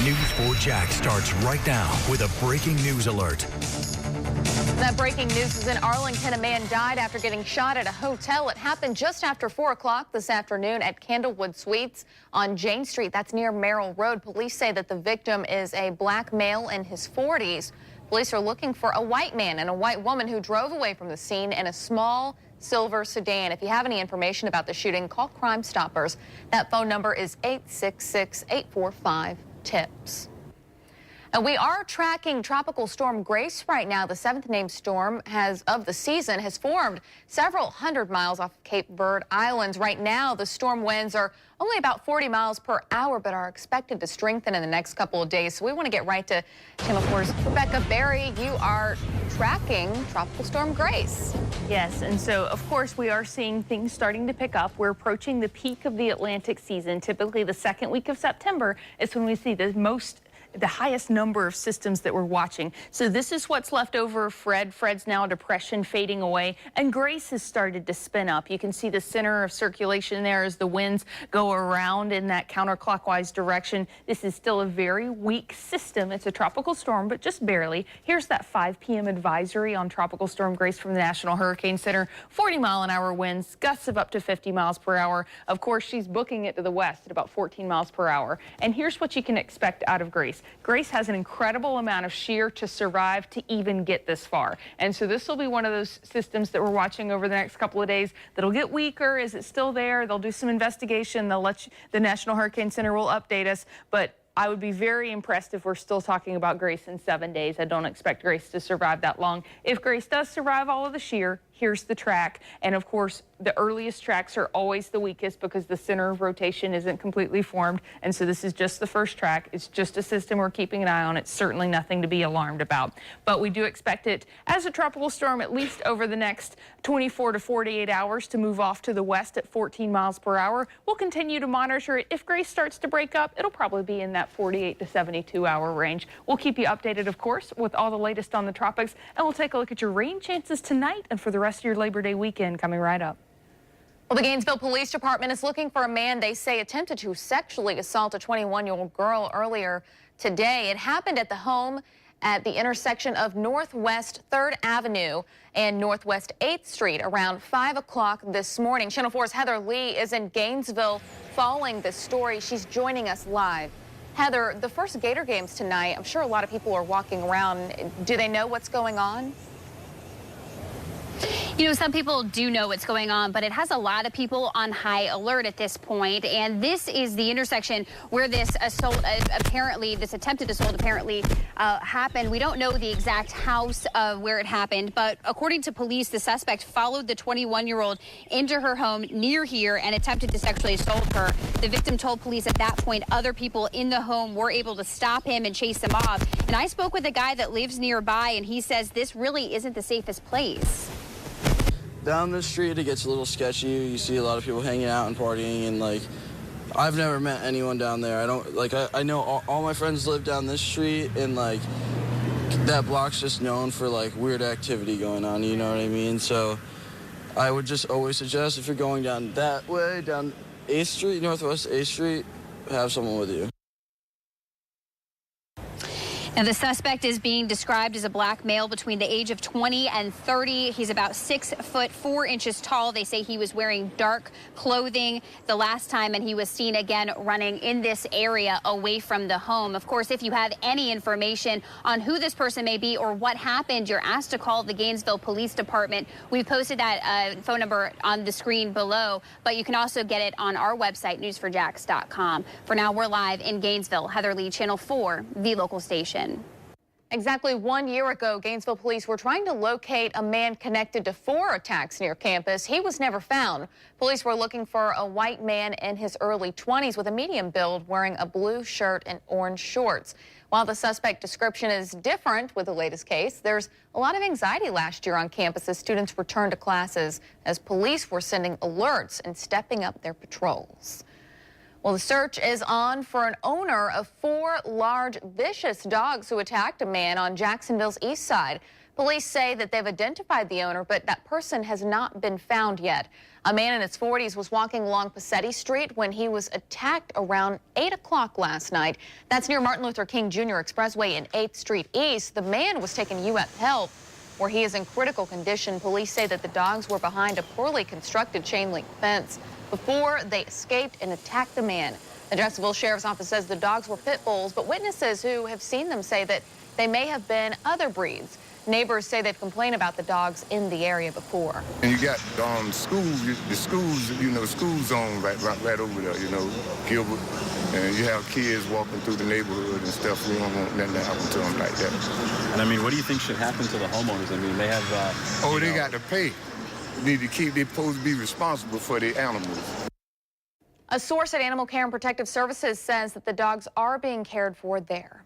News 4 Jax starts right now with a breaking news alert. That breaking news is in Arlington. A man died after getting shot at a hotel. It happened just after 4 o'clock this afternoon at Candlewood Suites on Jane Street. That's near Merrill Road. Police say that the victim is a black male in his 40s. Police are looking for a white man and a white woman who drove away from the scene in a small silver sedan. If you have any information about the shooting, call Crime Stoppers. That phone number is 866-845-TIPS. And we are tracking Tropical Storm Grace right now. The 7th named storm of the season has formed several hundred miles off Cape Verde Islands. Right now, the storm winds are only about 40 miles per hour, but are expected to strengthen in the next couple of days. So we want to get right to Channel 4's Rebecca Berry. You are tracking Tropical Storm Grace. Yes, and so, of course, we are seeing things starting to pick up. We're approaching the peak of the Atlantic season. Typically, the second week of September is when we see the highest number of systems that we're watching. So this is what's left over of Fred. Fred's now a depression fading away, and Grace has started to spin up. You can see the center of circulation there as the winds go around in that counterclockwise direction. This is still a very weak system. It's a tropical storm, but just barely. Here's that 5 p.m. advisory on Tropical Storm Grace from the National Hurricane Center. 40-mile-an-hour winds, gusts of up to 50 miles per hour. Of course, she's booking it to the west at about 14 miles per hour. And here's what you can expect out of Grace. Grace has an incredible amount of shear to survive to even get this far. And so this will be one of those systems that we're watching over the next couple of days that'll get weaker. Is it still there? They'll do some investigation. The National Hurricane Center will update us. But I would be very impressed if we're still talking about Grace in 7 days. I don't expect Grace to survive that long. If Grace does survive all of the shear, here's the track. And of course, the earliest tracks are always the weakest because the center of rotation isn't completely formed. And so this is just the first track. It's just a system we're keeping an eye on. It's certainly nothing to be alarmed about. But we do expect it as a tropical storm at least over the next 24 to 48 hours to move off to the west at 14 miles per hour. We'll continue to monitor it. If Grace starts to break up, it'll probably be in that 48 to 72 hour range. We'll keep you updated, of course, with all the latest on the tropics. And we'll take a look at your rain chances tonight and for the rest of your Labor Day weekend coming right up. Well, the Gainesville Police Department is looking for a man they say attempted to sexually assault a 21-year-old girl earlier today. It happened at the home at the intersection of Northwest 3rd Avenue and Northwest 8th Street around 5 o'clock this morning. Channel 4's Heather Lee is in Gainesville following this story. She's joining us live. Heather, the first Gator games tonight, I'm sure a lot of people are walking around. Do they know what's going on? You know, some people do know what's going on, but it has a lot of people on high alert at this point. And this is the intersection where this assault, this attempted assault apparently happened. We don't know the exact house of where it happened, but according to police, the suspect followed the 21-year-old into her home near here and attempted to sexually assault her. The victim told police at that point other people in the home were able to stop him and chase him off. And I spoke with a guy that lives nearby, and he says this really isn't the safest place. Down the street, it gets a little sketchy. You see a lot of people hanging out and partying, and like, I've never met anyone down there. I know all my friends live down this street, and like, that block's just known for like weird activity going on, you know what I mean? So I would just always suggest if you're going down that way, down 8th Street, Northwest 8th Street, have someone with you. Now, the suspect is being described as a black male between the age of 20 and 30. He's about 6 foot 4 inches tall. They say he was wearing dark clothing the last time, and he was seen again running in this area away from the home. Of course, if you have any information on who this person may be or what happened, you're asked to call the Gainesville Police Department. We've posted that phone number on the screen below, but you can also get it on our website, news4jax.com. For now, we're live in Gainesville. Heather Lee, Channel 4, the local station. Exactly 1 year ago, Gainesville police were trying to locate a man connected to 4 attacks near campus. He was never found. Police were looking for a white man in his early 20s with a medium build wearing a blue shirt and orange shorts. While the suspect description is different with the latest case, there's a lot of anxiety last year on campus as students returned to classes as police were sending alerts and stepping up their patrols. Well, the search is on for an owner of 4 large, vicious dogs who attacked a man on Jacksonville's east side. Police say that they've identified the owner, but that person has not been found yet. A man in his 40s was walking along Passetti Street when he was attacked around 8 o'clock last night. That's near Martin Luther King Jr. Expressway in 8th Street East. The man was taken to UF Health, where he is in critical condition. Police say that the dogs were behind a poorly constructed chain link fence before they escaped and attacked the man. The Jacksonville Sheriff's Office says the dogs were pit bulls, but witnesses who have seen them say that they may have been other breeds. Neighbors say they've complained about the dogs in the area before. And you got schools, the schools, school zone right over there, Gilbert. And you have kids walking through the neighborhood and stuff. We don't want nothing to happen to them like that. And I mean, what do you think should happen to the homeowners? I mean, they have... they got to pay. They're supposed to be responsible for their animals. A source at Animal Care and Protective Services says that the dogs are being cared for there.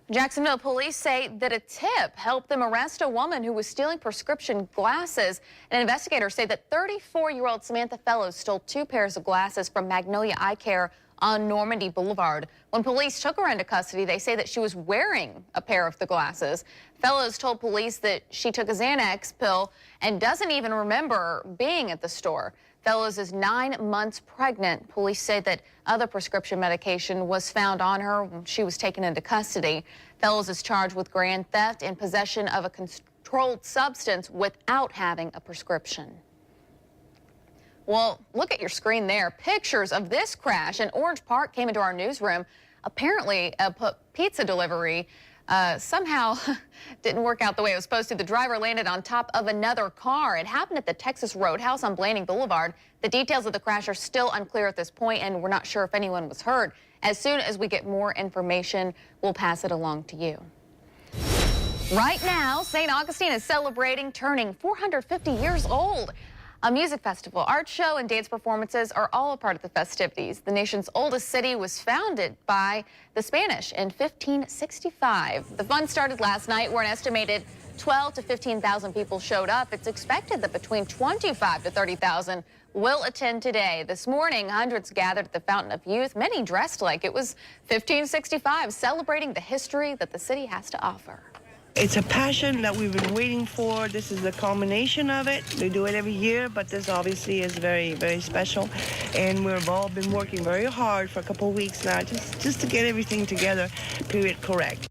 Jacksonville police say that a tip helped them arrest a woman who was stealing prescription glasses. And investigators say that 34-year-old Samantha Fellows stole 2 pairs of glasses from Magnolia Eye Care on Normandy Boulevard. When police took her into custody, they say that she was wearing a pair of the glasses. Fellows told police that she took a Xanax pill and doesn't even remember being at the store. Fellows is 9 months pregnant. Police say that other prescription medication was found on her when she was taken into custody. Fellows is charged with grand theft and possession of a controlled substance without having a prescription. Well, look at your screen there. Pictures of this crash in Orange Park came into our newsroom. Apparently, a pizza delivery somehow didn't work out the way it was supposed to. The driver landed on top of another car. It happened at the Texas Roadhouse on Blanding Boulevard. The details of the crash are still unclear at this point, and we're not sure if anyone was hurt. As soon as we get more information, we'll pass it along to you. Right now, St. Augustine is celebrating turning 450 years old. A music festival, art show, and dance performances are all a part of the festivities. The nation's oldest city was founded by the Spanish in 1565. The fun started last night, where an estimated 12,000 to 15,000 people showed up. It's expected that between 25,000 to 30,000 will attend today. This morning, hundreds gathered at the Fountain of Youth, many dressed like it was 1565, celebrating the history that the city has to offer. It's a passion that we've been waiting for. This is the culmination of it. We do it every year, but this obviously is very, very special. And we've all been working very hard for a couple of weeks now just to get everything together, period, correct.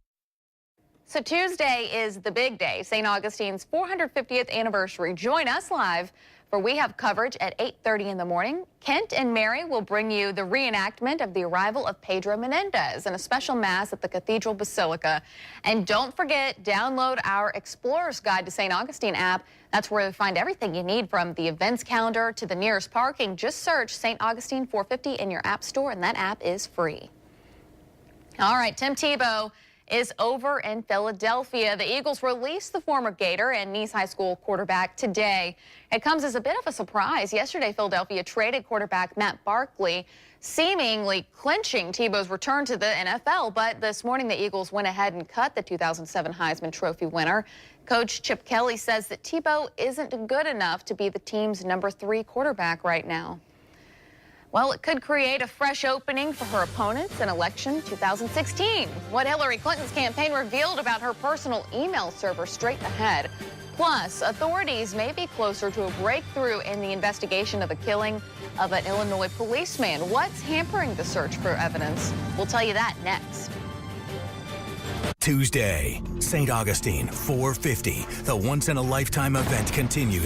So Tuesday is the big day, St. Augustine's 450th anniversary. Join us live, for we have coverage at 8:30 in the morning. Kent and Mary will bring you the reenactment of the arrival of Pedro Menendez and a special mass at the Cathedral Basilica. And don't forget, download our Explorer's Guide to St. Augustine app. That's where you'll find everything you need, from the events calendar to the nearest parking. Just search St. Augustine 450 in your app store, and that app is free. All right, Tim Tebow is over in Philadelphia. The Eagles released the former Gator and Nice High School quarterback today. It comes as a bit of a surprise. Yesterday, Philadelphia traded quarterback Matt Barkley, seemingly clinching Tebow's return to the NFL. But this morning, the Eagles went ahead and cut the 2007 Heisman Trophy winner. Coach Chip Kelly says that Tebow isn't good enough to be the team's #3 quarterback right now. Well, it could create a fresh opening for her opponents in election 2016. What Hillary Clinton's campaign revealed about her personal email server straight ahead. Plus, authorities may be closer to a breakthrough in the investigation of the killing of an Illinois policeman. What's hampering the search for evidence? We'll tell you that next. Tuesday, St. Augustine 450. The once-in-a-lifetime event continues.